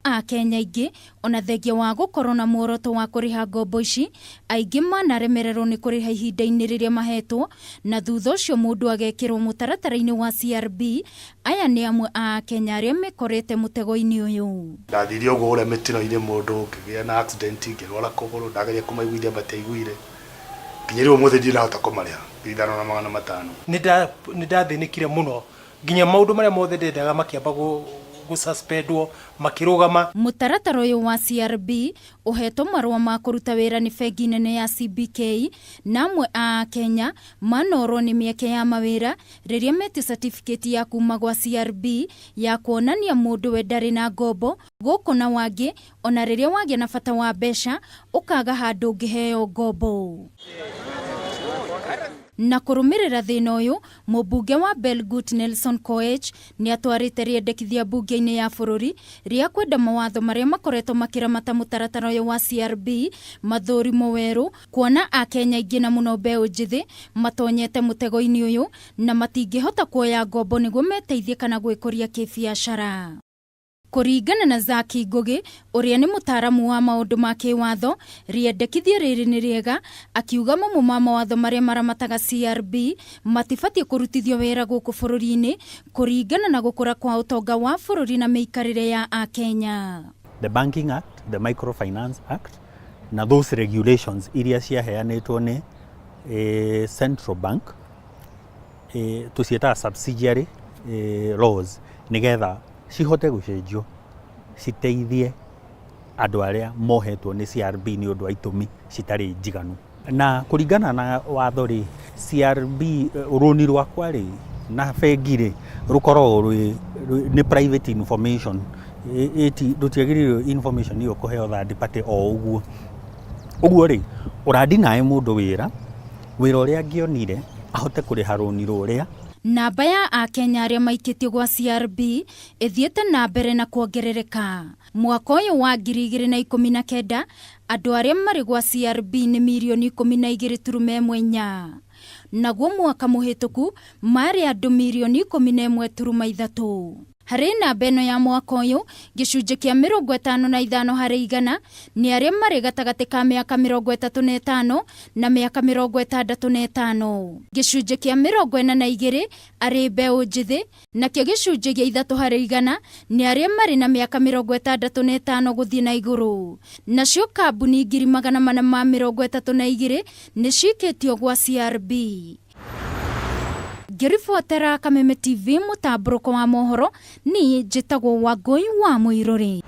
Akenya aingĩ ona thengia wa gũkorwo na muoroto wa kũrĩha ngombo ici, aingĩ manaremererwo nĩ kũrĩha ihinda-inĩ rĩrĩa mahetwo, na thutha ũcio mũndũ agekĩrwo mũtaratara-inĩ wa CRB. Aya nĩ amwe a Akenya arĩa mekorete mũtego-inĩ ũyũ. Ndathire ũguo ũrĩa mĩtino-inĩ mũndũ ngĩgĩa na accident ngĩrwara kũgũrũ, ndageria kũmaiguithia matiaiguire, nginya rĩu ũmũthĩ ndirahota kũmarĩha 5,500. Nĩndathĩnĩkire mũno, nginya maũndũ marĩa mothe ndendaga makĩamba gususpendwo makirugama. Mũtaratara ũyũ wa CRB ũhetwo marũa ma kũruta wĩra nĩ bengi nene ya CBK, na amwe a Kenya manorwo nĩ mĩeke ya mawĩra rĩrĩa meti certificate ya kuma gwa CRB ya kuonania mũndũ we ndarĩ na ngombo gũkũ, na wangĩ ona rĩrĩa wagĩa na bata wa mbeca ũkaga handũ ũngĩheo ngombo. Na kũrũmĩrĩra thĩna ũyũ, Mumbunge wa Belgut Nelson Koech nĩ atwarĩte rĩendekithia bunge-inĩ ya bũrũri rĩa kwenda mawatho marĩa makoretwo makĩramata mũtaratara ũyũ wa CRB mathũrimwo werũ, kuona Akenya aingĩ na mũno mbeũ njĩthĩ matonyete mũtego-inĩ ũyũ na matingĩhota kuoya ngombo nĩguo meteithie kana gwĩkũria kĩbiacara. Kũringana na Zaki Ngugi, ũrĩa nĩ mũtaaramu wa maũndũ ma kĩwatho, rĩendekithia rĩrĩ nĩ rĩega, akiuga mamwe ma mawatho marĩa maramataga CRB matibatiĩ kũrutithio wĩra gũkũ bũrũri-inĩ kũringana na gũkũra kwa ũtonga wa bũrũri na mĩikarĩre ya Akenya. The Banking Act, the Microfinance Act, na those regulations iria ciaheanĩtwo nĩ Central Bank, tuciĩtaga subsidiary laws, nĩgetha cihote gũcenjio citeithie andũ arĩa mohetwo nĩ CRB nĩ ũndũ wa itũmi citarĩ njiganu. Na kũringana na watho rĩ, CRB rũni rwakwa rĩ na bengi rĩ rũkoragwo nĩ private information, rũtiagĩrĩirwo information ĩyo kũheo third party o ũguo. Ũguo rĩ, ũrandinaĩ mũndũ wĩra ũrĩa angĩonire ahote kũrĩha rũni rũrĩa. Namba ya Akenya arĩa maikĩtio gwa CRB ĩthiĩte na mbere na kuongerereka. Mwaka ũyũ wa 2019 andũ arĩa marĩ gwa CRB nĩ 1,214,000. Naguo mwaka mũhĩtũku marĩ andũ 1,13,000. Harĩ namba ĩno ya mwaka ũyũ, gĩcunjĩ kĩa 55 harĩ igana nĩ arĩa marĩ gatagatĩ ka mĩaka 35 na mĩaka 65. Gĩcunjĩ kĩa 42 arĩ mbeũ njĩthĩ, nakĩo gĩcunjĩ gĩa 3 harĩ igana nĩ arĩa marĩ na mĩaka 65 gũthiĩ na igũrũ. Nacio kambuni 432 nĩ cikĩtio gwa CRB. Ngĩribotera Kameme TV mũtambũrũko wa mohoro, niĩ njĩtagwo Wangũi wa Mũirũrĩ.